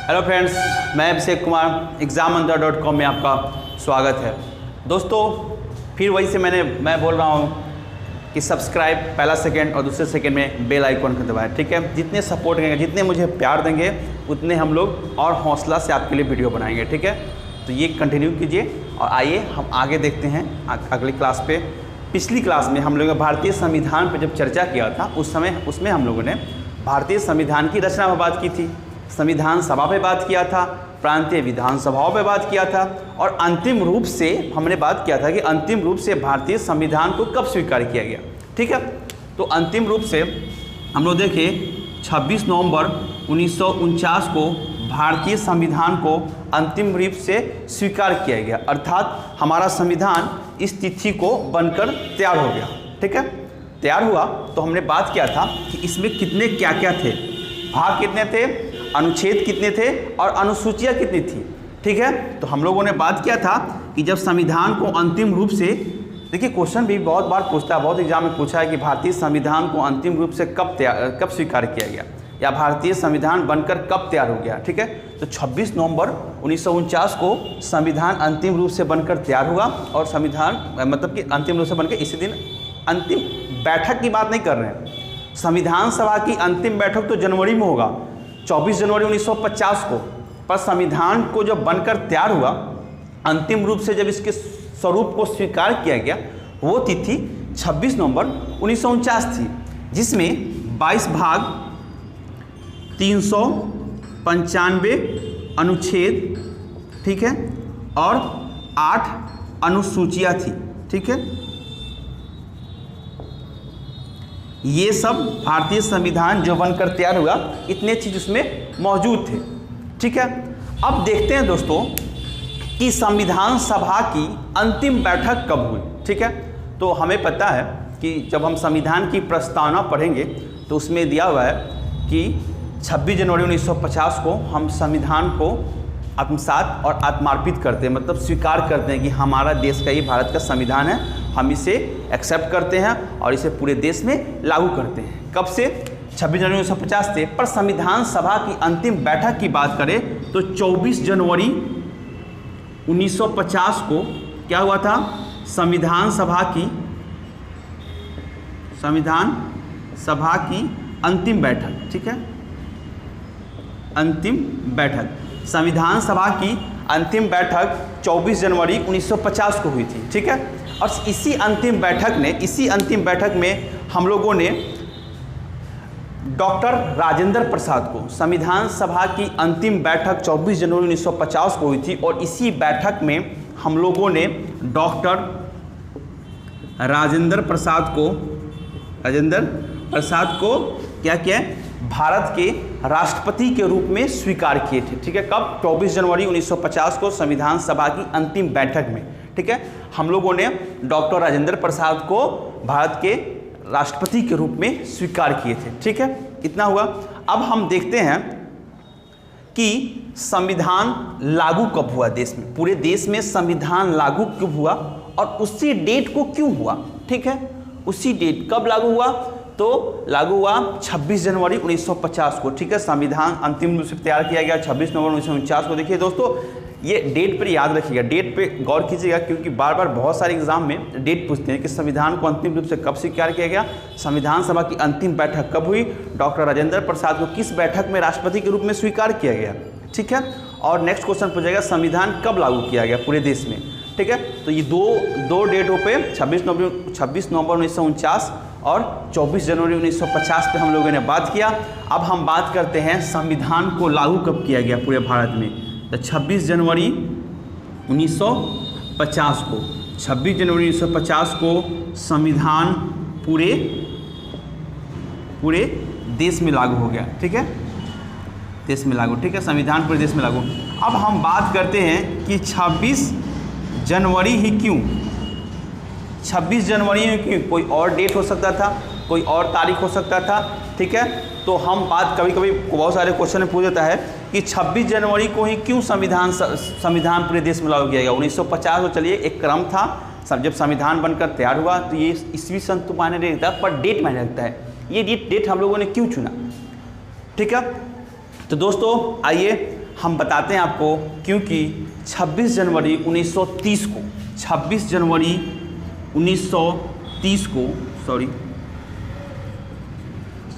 Hello friends, मैं Abhishek Kumar examandar.com में आपका स्वागत है। दोस्तों फिर वही से मैं बोल रहा हूँ कि सब्सक्राइब पहला सेकंड और दूसरे सेकंड में बेल आइकॉन को दबाएं, ठीक है। जितने सपोर्ट करेंगे, जितने मुझे प्यार देंगे, उतने हम लोग और हौसला से आपके लिए वीडियो बनाएंगे, ठीक है। तो ये कंटिन्यू कीजिए और आइए हम आगे देखते हैं अगली क्लास पे। पिछली क्लास में हम लोगों ने भारतीय संविधान पर जब चर्चा किया था उसमें हम लोगों ने भारतीय संविधान की रचना पर बात की थी, संविधान सभा पे बात किया था, प्रांतीय विधानसभाओं पे बात किया था और अंतिम रूप से हमने बात किया था कि अंतिम रूप से भारतीय संविधान को कब स्वीकार किया गया, ठीक है। तो अंतिम रूप से हम लोग देखें 26 नवंबर 1949 को भारतीय संविधान को अंतिम रूप से स्वीकार किया गया, अर्थात हमारा संविधान इस तिथि को बनकर तैयार हो गया, ठीक है। तैयार हुआ तो हमने बात किया था कि इसमें कितने क्या क्या थे, भाग कितने थे, अनुच्छेद कितने थे और अनुसूचियाँ कितनी थी, ठीक है। तो हम लोगों ने बात किया था कि जब संविधान को अंतिम रूप से, देखिए क्वेश्चन भी बहुत बार पूछता है, बहुत एग्जाम में पूछा है कि भारतीय संविधान को अंतिम रूप से कब स्वीकार किया गया या भारतीय संविधान बनकर कब तैयार हो गया, ठीक है। तो 26 नवंबर 1949 को संविधान अंतिम रूप से बनकर तैयार हुआ और संविधान मतलब कि अंतिम रूप से बनकर इसी दिन, अंतिम बैठक की बात नहीं कर रहे हैं, संविधान सभा की अंतिम बैठक तो जनवरी में होगा 24 जनवरी 1950 को, पर संविधान को जब बनकर तैयार हुआ अंतिम रूप से जब इसके स्वरूप को स्वीकार किया गया वो तिथि 26 नवंबर 1949 थी, जिसमें 22 भाग 395 अनुच्छेद, ठीक है, और 8 अनुसूचियाँ थी, ठीक है। ये सब भारतीय संविधान जो बनकर तैयार हुआ इतने चीज उसमें मौजूद थे, ठीक है। अब देखते हैं दोस्तों कि संविधान सभा की अंतिम बैठक कब हुई, ठीक है। तो हमें पता है कि जब हम संविधान की प्रस्तावना पढ़ेंगे तो उसमें दिया हुआ है कि 26 जनवरी 1950 को हम संविधान को आत्मसात और आत्मार्पित करते हैं, मतलब स्वीकार करते हैं कि हमारा देश का ये भारत का संविधान है, हम इसे एक्सेप्ट करते हैं और इसे पूरे देश में लागू करते हैं। कब से? 26 जनवरी 1950 से। पर संविधान सभा की अंतिम बैठक की बात करें तो 24 जनवरी 1950 को क्या हुआ था? संविधान सभा की अंतिम बैठक, ठीक है, अंतिम बैठक, संविधान सभा की अंतिम बैठक 24 जनवरी 1950 को हुई थी, ठीक है। और इसी अंतिम बैठक में हम लोगों ने डॉक्टर राजेंद्र प्रसाद को, संविधान सभा की अंतिम बैठक 24 जनवरी 1950 को हुई थी और इसी बैठक में हम लोगों ने डॉक्टर राजेंद्र प्रसाद को क्या किया, भारत के राष्ट्रपति के रूप में स्वीकार किए थे, ठीक है। कब? 24 जनवरी 1950 को संविधान सभा की अंतिम बैठक में, ठीक है, हम लोगों ने डॉक्टर राजेंद्र प्रसाद को भारत के राष्ट्रपति के रूप में स्वीकार किए थे, ठीक है। इतना हुआ। अब हम देखते हैं कि संविधान लागू कब हुआ देश में, पूरे देश में संविधान लागू कब हुआ और उसी डेट को क्यों हुआ, ठीक है। उसी डेट कब लागू हुआ? तो लागू हुआ 26 जनवरी 1950 को, ठीक है। संविधान अंतिम रूप से तैयार किया गया 26 नवंबर 1949 को। देखिए दोस्तों, ये डेट पर याद रखिएगा, डेट पे गौर कीजिएगा, क्योंकि बार बार बहुत सारे एग्जाम में डेट पूछते हैं कि संविधान को अंतिम रूप से कब स्वीकार किया गया, संविधान सभा की अंतिम बैठक कब हुई, डॉक्टर राजेंद्र प्रसाद को किस बैठक में राष्ट्रपति के रूप में स्वीकार किया गया, ठीक है। और नेक्स्ट क्वेश्चन पूछेगा संविधान कब लागू किया गया पूरे देश में, ठीक है। तो ये दो डेटों पे 26 नवंबर 1949 और 24 जनवरी 1950 पे हम लोगों ने बात किया। अब हम बात करते हैं संविधान को लागू कब किया गया पूरे भारत में। तो 26 जनवरी 1950 को, 26 जनवरी 1950 को संविधान पूरे देश में लागू हो गया, ठीक है, देश में लागू, ठीक है, संविधान पूरे देश में लागू। अब हम बात करते हैं कि 26 जनवरी ही क्यों, 26 जनवरी ही क्यों? कोई और डेट हो सकता था, कोई और तारीख हो सकता था, ठीक है। तो हम बात कभी कभी बहुत सारे क्वेश्चन में पूछ देता है कि 26 जनवरी को ही क्यों संविधान पूरे देश में लागू किया गया। 1950 को चलिए एक क्रम था, जब संविधान बनकर तैयार हुआ तो ये ईस्वी सन तो मायने नहीं रखता, पर डेट मायने रखता है। ये डेट हम लोगों ने क्यों चुना, ठीक है। तो दोस्तों आइए हम बताते हैं आपको, क्योंकि 26 जनवरी 1930 को 26 जनवरी 1930 को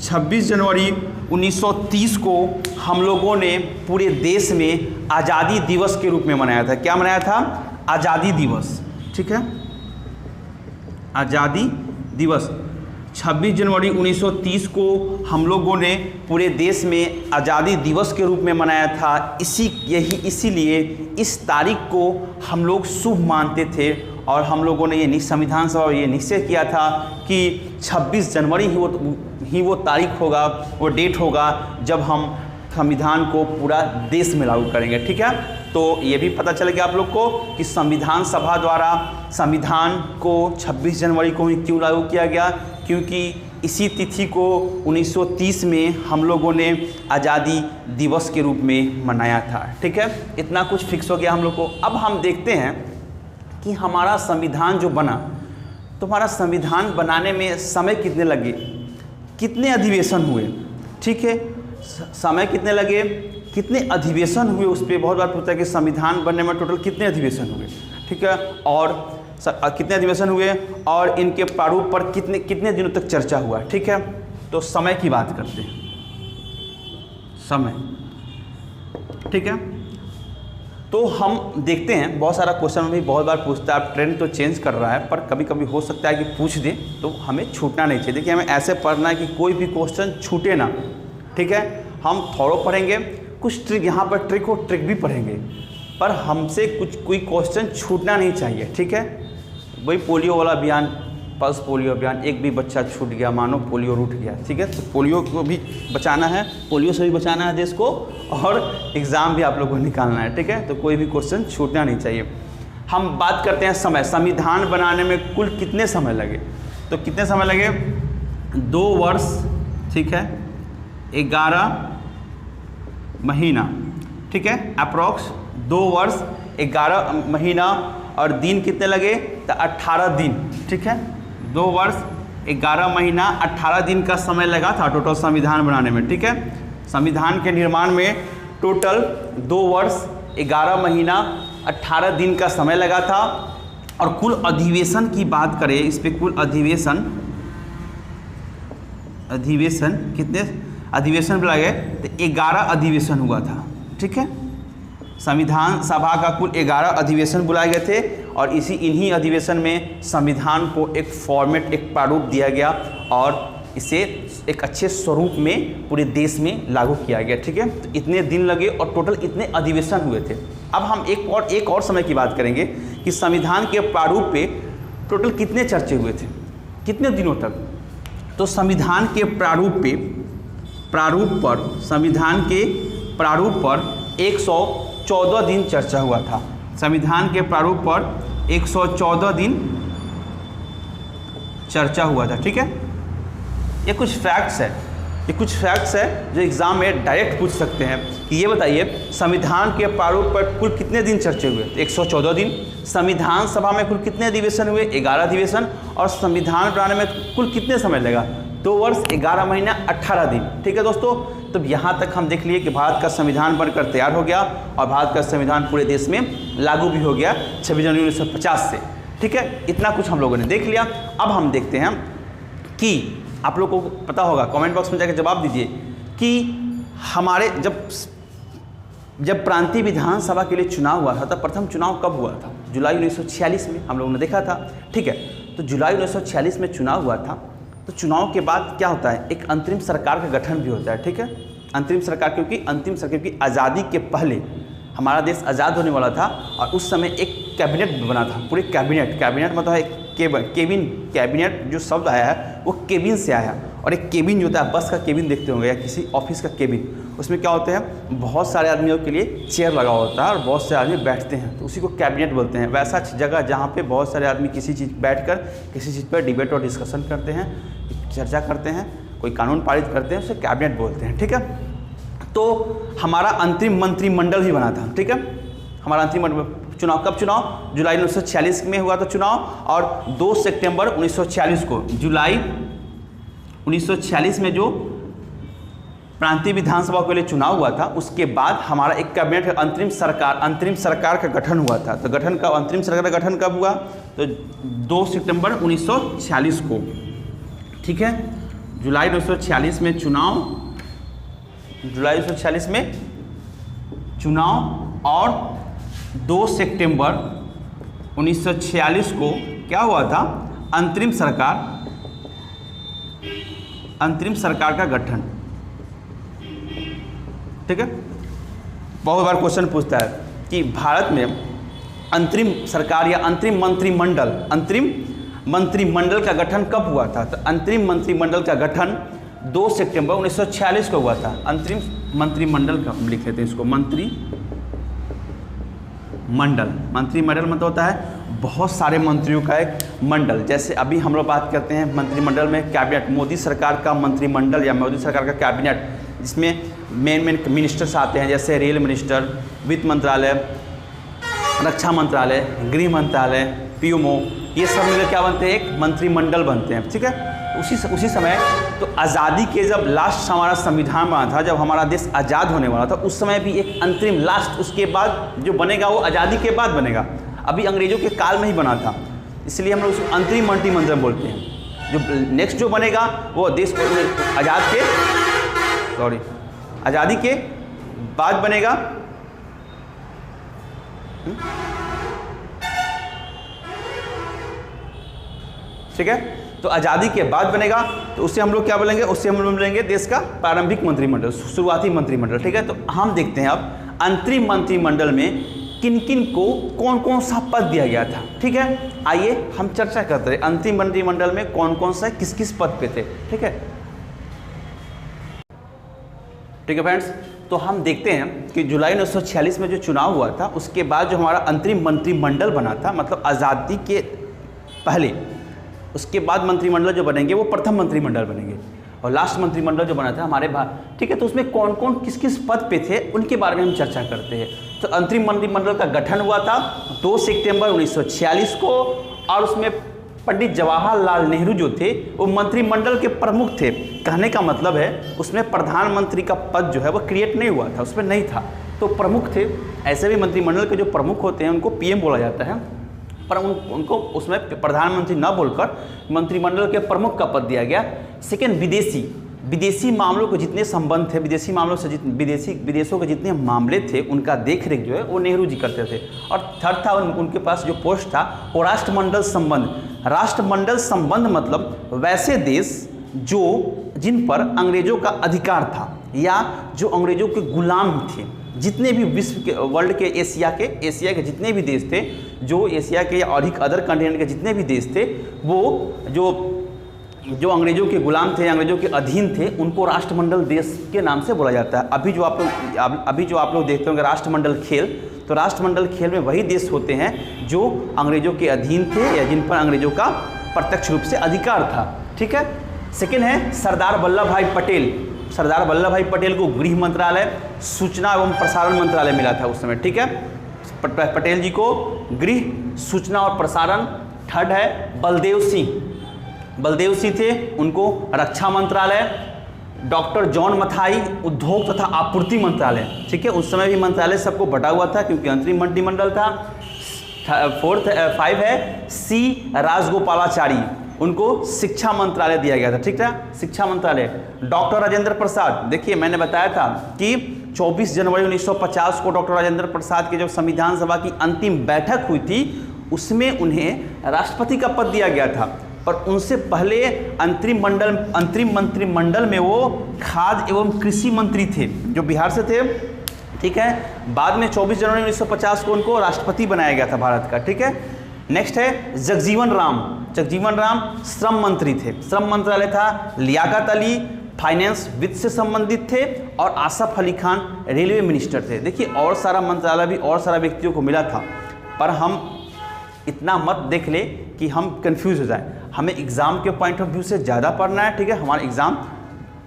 26 जनवरी 1930 को हम लोगों ने पूरे देश में आज़ादी दिवस के रूप में मनाया था। क्या मनाया था? आज़ादी दिवस। ठीक है, आज़ादी दिवस 26 जनवरी 1930 को हम लोगों ने पूरे देश में आज़ादी दिवस के रूप में मनाया था। इसीलिए इस तारीख को हम लोग शुभ मानते थे और हम लोगों ने ये संविधान सभा ये निश्चय किया था कि 26 जनवरी ही वो तारीख होगा, वो डेट होगा जब हम संविधान को पूरा देश में लागू करेंगे। ठीक है, तो ये भी पता चल गया आप लोग को कि संविधान सभा द्वारा संविधान को 26 जनवरी को ही क्यों लागू किया गया, क्योंकि इसी तिथि को 1930 में हम लोगों ने आज़ादी दिवस के रूप में मनाया था। ठीक है, इतना कुछ फिक्स हो गया हम लोग को। अब हम देखते हैं कि हमारा संविधान जो बना, तो हमारा संविधान बनाने में समय कितने लगे, कितने अधिवेशन हुए। ठीक है, समय कितने लगे, कितने अधिवेशन हुए, उस पर बहुत बार पूछता है कि संविधान बनने में टोटल कितने अधिवेशन हुए। ठीक है, और कितने अधिवेशन हुए और इनके प्रारूप पर कितने दिनों तक चर्चा हुआ। ठीक है, तो समय की बात करते हैं, समय। ठीक है, तो हम देखते हैं बहुत सारा क्वेश्चन भी बहुत बार पूछता है। आप ट्रेंड तो चेंज कर रहा है, पर कभी कभी हो सकता है कि पूछ दे, तो हमें छूटना नहीं चाहिए। देखिए, हमें ऐसे पढ़ना है कि कोई भी क्वेश्चन छूटे ना। ठीक है, हम थोड़ा पढ़ेंगे, कुछ ट्रिक यहाँ पर ट्रिक हो, ट्रिक भी पढ़ेंगे, पर हमसे कोई क्वेश्चन छूटना नहीं चाहिए। ठीक है, वही पोलियो वाला अभियान, पल्स पोलियो अभियान, एक भी बच्चा छूट गया, मानो पोलियो रूठ गया। ठीक है, तो पोलियो को भी बचाना है, पोलियो से भी बचाना है देश को, और एग्ज़ाम भी आप लोगों को निकालना है। ठीक है, तो कोई भी क्वेश्चन छूटना नहीं चाहिए। हम बात करते हैं समय। संविधान बनाने में कुल कितने समय लगे, तो कितने समय लगे? 2 वर्ष। ठीक है, 11 महीना। ठीक है, अप्रॉक्स 2 वर्ष 11 महीना, और दिन कितने लगे? तो 18 दिन। ठीक है, 2 वर्ष 11 महीना 18 दिन का समय लगा था टोटल संविधान बनाने में। ठीक है, संविधान के निर्माण में टोटल 2 वर्ष 11 महीना 18 दिन का समय लगा था। और कुल अधिवेशन की बात करें, इस पे कुल अधिवेशन कितने अधिवेशन लगे? तो 11 अधिवेशन हुआ था। ठीक है, संविधान सभा का कुल 11 अधिवेशन बुलाए गए थे, और इन्हीं अधिवेशन में संविधान को एक फॉर्मेट, एक प्रारूप दिया गया और इसे एक अच्छे स्वरूप में पूरे देश में लागू किया गया। ठीक है, तो इतने दिन लगे और टोटल इतने अधिवेशन हुए थे। अब हम एक और समय की बात करेंगे कि संविधान के प्रारूप पे टोटल कितने चर्चे हुए थे, कितने दिनों तक। तो संविधान के संविधान के प्रारूप पर 114 दिन चर्चा हुआ था। संविधान के प्रारूप पर 114 दिन चर्चा हुआ था। ठीक है, ये कुछ फैक्ट्स है जो एग्जाम में डायरेक्ट पूछ सकते हैं कि ये बताइए संविधान के प्रारूप पर कुल कितने दिन चर्चे हुए? 114 दिन। संविधान सभा में कुल कितने अधिवेशन हुए? 11 अधिवेशन। और संविधान बनाने में कुल कितने समय लगा? 2 वर्ष 11 महीना 18 दिन। ठीक है दोस्तों, तो यहाँ तक हम देख लिए कि भारत का संविधान बनकर तैयार हो गया और भारत का संविधान पूरे देश में लागू भी हो गया 26 जनवरी 1950 से। ठीक है, इतना कुछ हम लोगों ने देख लिया। अब हम देखते हैं कि आप लोगों को पता होगा, कमेंट बॉक्स में जाकर जवाब दीजिए कि हमारे जब प्रांतीय विधानसभा के लिए चुनाव हुआ था, तब प्रथम चुनाव कब हुआ था? जुलाई 1946 में हम लोगों ने देखा था। ठीक है, तो जुलाई 1946 में चुनाव हुआ था। तो चुनाव के बाद क्या होता है? एक अंतरिम सरकार का गठन भी होता है। ठीक है, अंतरिम सरकार, क्योंकि आज़ादी के पहले हमारा देश आज़ाद होने वाला था और उस समय एक कैबिनेट बना था। पूरे कैबिनेट मतलब है कैबिनेट जो शब्द आया है वो केबिन से आया है। और एक केबिन जो होता है, बस का केबिन देखते होंगे या किसी ऑफिस का केबिन, उसमें क्या होते हैं? बहुत सारे आदमियों के लिए चेयर लगा होता है और बहुत से आदमी बैठते हैं, तो उसी को कैबिनेट बोलते हैं। वैसा जगह जहाँ पे बहुत सारे आदमी किसी चीज़ बैठकर किसी चीज़ पर डिबेट और डिस्कशन करते हैं, चर्चा करते हैं, कोई कानून पारित करते हैं, उसे कैबिनेट बोलते हैं। ठीक है, तो हमारा अंतरिम मंत्रिमंडल ही बना था। ठीक है, हमारा अंतरिम चुनाव कब? चुनाव जुलाई 1946 में हुआ था चुनाव, और 2 सितंबर 1946 को, जुलाई 1946 में जो प्रांतीय विधानसभा के लिए चुनाव हुआ था, उसके बाद हमारा एक कैबिनेट अंतरिम सरकार का गठन हुआ था। तो अंतरिम सरकार का गठन कब हुआ? तो 2 सितंबर 1946 को, ठीक है। जुलाई 1946 में चुनाव और 2 सितंबर 1946 को क्या हुआ था? अंतरिम सरकार का गठन, ठीक है। बहुत बार क्वेश्चन पूछता है कि भारत में अंतरिम सरकार या अंतरिम मंत्रिमंडल का गठन कब हुआ था? तो अंतरिम मंत्रिमंडल का गठन 2 सितंबर 1946 को हुआ था। अंतरिम मंत्रिमंडल का लिख लेते हैं इसको, मंत्रिमंडल मतलब होता है बहुत सारे मंत्रियों का एक मंडल। जैसे अभी हम लोग बात करते हैं मंत्रिमंडल में कैबिनेट, मोदी सरकार का मंत्रिमंडल या मोदी सरकार का कैबिनेट, जिसमें मेन मिनिस्टर्स आते हैं, जैसे रेल मिनिस्टर, वित्त मंत्रालय, रक्षा मंत्रालय, गृह मंत्रालय, पीएमओ, ये सब मिलकर क्या बनते हैं? एक मंत्रिमंडल बनते हैं, ठीक है। उसी समय तो आज़ादी के जब लास्ट हमारा संविधान बना था, जब हमारा देश आज़ाद होने वाला था, उस समय भी एक अंतरिम लास्ट उसके बाद जो बनेगा वो आज़ादी के बाद बनेगा, अभी अंग्रेजों के काल में ही बना था, इसलिए हम लोग उसको अंतरिम मंत्रिमंडल बोलते हैं। जो नेक्स्ट जो बनेगा वो देश को आज़ादी के बाद बनेगा, ठीक है। तो आज़ादी के बाद बनेगा, तो उससे हम लोग क्या बोलेंगे? उससे हम लोग बोलेंगे देश का प्रारंभिक मंत्रिमंडल, शुरुआती मंत्रिमंडल, ठीक है। तो हम देखते हैं अब अंतरिम मंत्रिमंडल में किन किन को कौन कौन सा पद दिया गया था, ठीक है। आइए हम चर्चा करते हैं अंतरिम मंत्रिमंडल में कौन कौन सा किस किस पद पे थे, ठीक है। ठीक है फ्रेंड्स, तो हम देखते हैं कि जुलाई 1946 में जो चुनाव हुआ था, उसके बाद जो हमारा अंतरिम मंत्रिमंडल बना था, मतलब आज़ादी के पहले, उसके बाद मंत्रिमंडल जो बनेंगे वो प्रथम मंत्रिमंडल बनेंगे, और लास्ट मंत्रिमंडल जो बना था हमारे भारत, ठीक है। तो उसमें कौन कौन किस किस पद पे थे उनके बारे में हम चर्चा करते हैं। तो अंतरिम मंत्रिमंडल का गठन हुआ था 2 सितंबर 1946 को, और उसमें पंडित जवाहरलाल नेहरू जो थे वो मंत्रिमंडल के प्रमुख थे। कहने का मतलब है उसमें प्रधानमंत्री का पद जो है वो क्रिएट नहीं हुआ था, उसमें नहीं था, तो प्रमुख थे। ऐसे भी मंत्रिमंडल के जो प्रमुख होते हैं उनको पीएम बोला जाता है, पर उनको उसमें प्रधानमंत्री न बोलकर मंत्रिमंडल के प्रमुख का पद दिया गया। सेकेंड, विदेशी मामलों के जितने संबंध थे, विदेशी मामलों से विदेशों के जितने मामले थे उनका देखरेख जो है वो नेहरू जी करते थे। और थर्ड था उनके पास जो पोस्ट था वो राष्ट्रमंडल संबंध मतलब वैसे देश जिन पर अंग्रेजों का अधिकार था या जो अंग्रेजों के गुलाम थे, जितने भी विश्व के वर्ल्ड के एशिया के जितने भी देश थे, जो एशिया के या अधिक अदर कंटिनेंट के जितने भी देश थे, वो जो अंग्रेजों के गुलाम थे, अंग्रेजों के अधीन थे, उनको राष्ट्रमंडल देश के नाम से बोला जाता है। अभी जो आप लोग देखते होंगे राष्ट्रमंडल खेल, तो राष्ट्रमंडल खेल में वही देश होते हैं जो अंग्रेजों के अधीन थे या जिन पर अंग्रेजों का प्रत्यक्ष रूप से अधिकार था, ठीक है। सेकेंड है सरदार वल्लभ भाई पटेल को गृह मंत्रालय, सूचना एवं प्रसारण मंत्रालय मिला था उस समय, ठीक है। पटेल जी को गृह, सूचना और प्रसारण। थर्ड है बलदेव सिंह थे, उनको रक्षा मंत्रालय। डॉक्टर जॉन मथाई उद्योग तथा आपूर्ति मंत्रालय, ठीक है। उस समय भी मंत्रालय सबको बटा हुआ था क्योंकि अंतरिम मंत्रिमंडल था। 5 है सी राजगोपालाचारी, उनको शिक्षा मंत्रालय दिया गया था, ठीक है, शिक्षा मंत्रालय। डॉक्टर राजेंद्र प्रसाद, देखिए मैंने बताया था कि 24 जनवरी 1950 को डॉक्टर राजेंद्र प्रसाद की जब संविधान सभा की अंतिम बैठक हुई थी उसमें उन्हें राष्ट्रपति का पद दिया गया था, पर उनसे पहले अंतरिम मंत्रिमंडल में वो खाद्य एवं कृषि मंत्री थे जो बिहार से थे, ठीक है। बाद में 24 जनवरी 1950 को उनको राष्ट्रपति बनाया गया था भारत का, ठीक है। नेक्स्ट है जगजीवन राम श्रम मंत्री थे, श्रम मंत्रालय था। लियाकत अली फाइनेंस वित्त से संबंधित थे, और आसफ अली खान रेलवे मिनिस्टर थे। देखिए और सारा मंत्रालय भी और सारा व्यक्तियों को मिला था, पर हम इतना मत देख ले कि हम कंफ्यूज हो जाएं। हमें एग्ज़ाम के पॉइंट ऑफ व्यू से ज़्यादा पढ़ना है, ठीक है, हमारा एग्ज़ाम।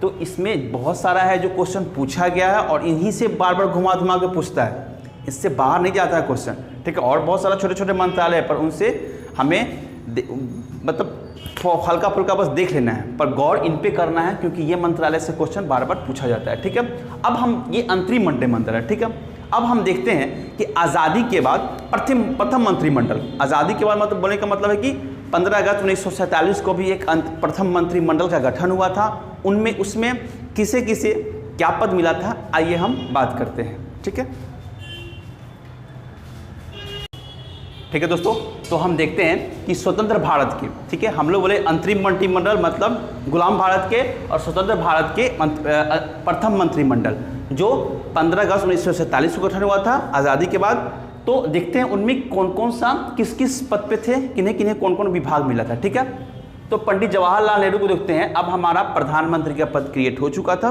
तो इसमें बहुत सारा है जो क्वेश्चन पूछा गया है और इन्हीं से बार बार घुमा के पूछता है, इससे बाहर नहीं जाता है क्वेश्चन, ठीक है। और बहुत सारा छोटे छोटे मंत्रालय पर उनसे हमें मतलब हल्का फुल्का बस देख लेना है, पर गौर इन पे करना है क्योंकि ये मंत्रालय से क्वेश्चन बार बार पूछा जाता है। ठीक है, अब हम ये अंतरिम मंत्रिमंडल है। ठीक है, अब हम देखते हैं कि आज़ादी के बाद प्रथम मंत्रिमंडल, आज़ादी के बाद मतलब बोलने का मतलब है कि 15 अगस्त 1947 को भी एक प्रथम मंत्रिमंडल का गठन हुआ था। उसमें किसे किसे क्या पद मिला था, आइए हम बात करते हैं। ठीक है, ठीक है दोस्तों, तो हम देखते हैं कि स्वतंत्र भारत के, ठीक है, हम लोग बोले अंतरिम मंत्रिमंडल मतलब गुलाम भारत के, और स्वतंत्र भारत के प्रथम मंत्रिमंडल जो 15 अगस्त 1947 को गठन हुआ था आज़ादी के बाद। तो देखते हैं उनमें कौन कौन सा किस किस पद पे थे, किन्हें किन्हें कौन कौन विभाग मिला था। ठीक है, तो पंडित जवाहरलाल नेहरू को देखते हैं। अब हमारा प्रधानमंत्री का पद क्रिएट हो चुका था,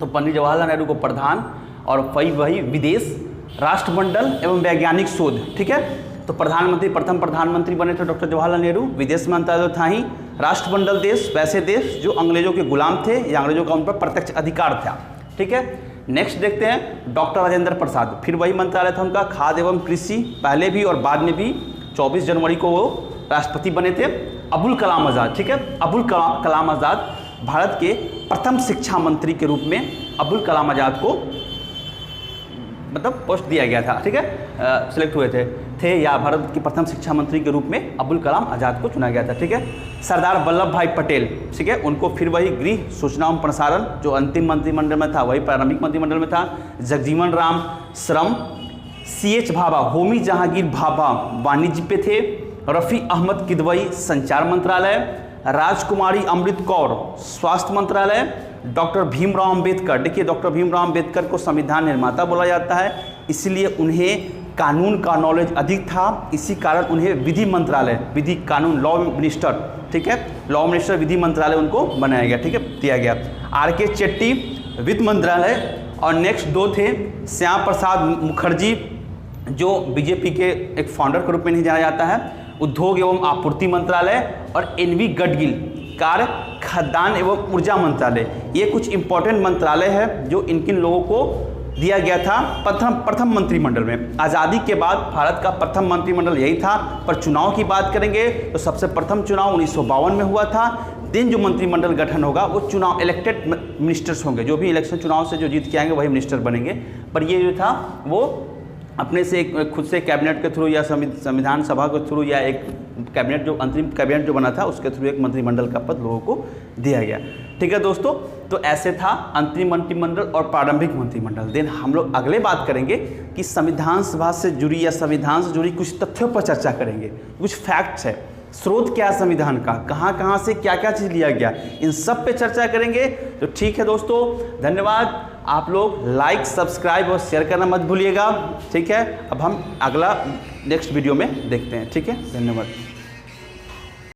तो पंडित जवाहरलाल नेहरू को प्रधान, और वही विदेश, राष्ट्रमंडल एवं वैज्ञानिक शोध। ठीक है, तो प्रधानमंत्री, प्रथम प्रधानमंत्री बने थे डॉक्टर जवाहरलाल नेहरू। विदेश मंत्रालय था ही, राष्ट्रमंडल देश, वैसे देश जो अंग्रेजों के गुलाम थे या अंग्रेजों का उन पर प्रत्यक्ष अधिकार था। ठीक है, नेक्स्ट देखते हैं डॉक्टर राजेंद्र प्रसाद, फिर वही मंत्रालय था उनका, खाद्य एवं कृषि, पहले भी और बाद में भी। 24 जनवरी को वो राष्ट्रपति बने थे। अबुल कलाम आज़ाद, ठीक है, अबुल कलाम आज़ाद भारत के प्रथम शिक्षा मंत्री के रूप में अबुल कलाम आज़ाद को मतलब पोस्ट दिया गया था। ठीक है, सिलेक्ट हुए थे या भारत के प्रथम शिक्षा मंत्री के रूप में अबुल कलाम आज़ाद को चुना गया था। ठीक है, सरदार वल्लभ भाई पटेल, ठीक है, उनको फिर वही गृह, सूचना एवं प्रसारण जो अंतिम मंत्रिमंडल में था वही प्रारंभिक मंत्रिमंडल में था। जगजीवन राम श्रम, CH भाभा, होमी जहांगीर भाभा वाणिज्य पे थे। रफ़ी अहमद किदवई संचार मंत्रालय, राजकुमारी अमृत कौर स्वास्थ्य मंत्रालय। डॉक्टर भीमराव अंबेडकर, देखिए डॉक्टर भीमराव अंबेडकर को संविधान निर्माता बोला जाता है, इसलिए उन्हें कानून का नॉलेज अधिक था, इसी कारण उन्हें विधि मंत्रालय, विधि कानून, लॉ मिनिस्टर, ठीक है, लॉ मिनिस्टर विधि मंत्रालय उनको बनाया गया। ठीक है, दिया गया। RK चेट्टी वित्त मंत्रालय, और नेक्स्ट दो थे श्याम प्रसाद मुखर्जी जो बीजेपी के एक फाउंडर के रूप में नहीं जाना जाता है, उद्योग एवं आपूर्ति मंत्रालय, और NV गडगिल कार्य खाद्यान्न एवं ऊर्जा मंत्रालय। ये कुछ इंपॉर्टेंट मंत्रालय है जो इनकिन लोगों को दिया गया था प्रथम मंत्रिमंडल में। आज़ादी के बाद भारत का प्रथम मंत्रिमंडल यही था। पर चुनाव की बात करेंगे तो सबसे प्रथम चुनाव 1952 में हुआ था। दिन जो मंत्रिमंडल गठन होगा वो चुनाव इलेक्टेड मिनिस्टर्स होंगे, जो भी इलेक्शन चुनाव से जो जीत के आएंगे वही मिनिस्टर बनेंगे। पर ये जो था वो अपने से खुद से कैबिनेट के थ्रू या संविधान सभा के थ्रू या एक कैबिनेट जो अंतरिम कैबिनेट जो बना था उसके थ्रू एक मंत्रिमंडल का पद लोगों को दिया गया। ठीक है दोस्तों, तो ऐसे था अंतरिम मंत्रिमंडल और प्रारंभिक मंत्रिमंडल। देन हम लोग अगले बात करेंगे कि संविधान सभा से जुड़ी या संविधान से जुड़ी कुछ तथ्यों पर चर्चा करेंगे, कुछ फैक्ट्स है, स्रोत क्या है संविधान का, कहाँ से क्या क्या चीज़ लिया गया, इन सब पे चर्चा करेंगे। तो ठीक है दोस्तों, धन्यवाद। आप लोग लाइक, सब्सक्राइब और शेयर करना मत भूलिएगा। ठीक है, अब हम अगला नेक्स्ट वीडियो में देखते हैं। ठीक है, धन्यवाद।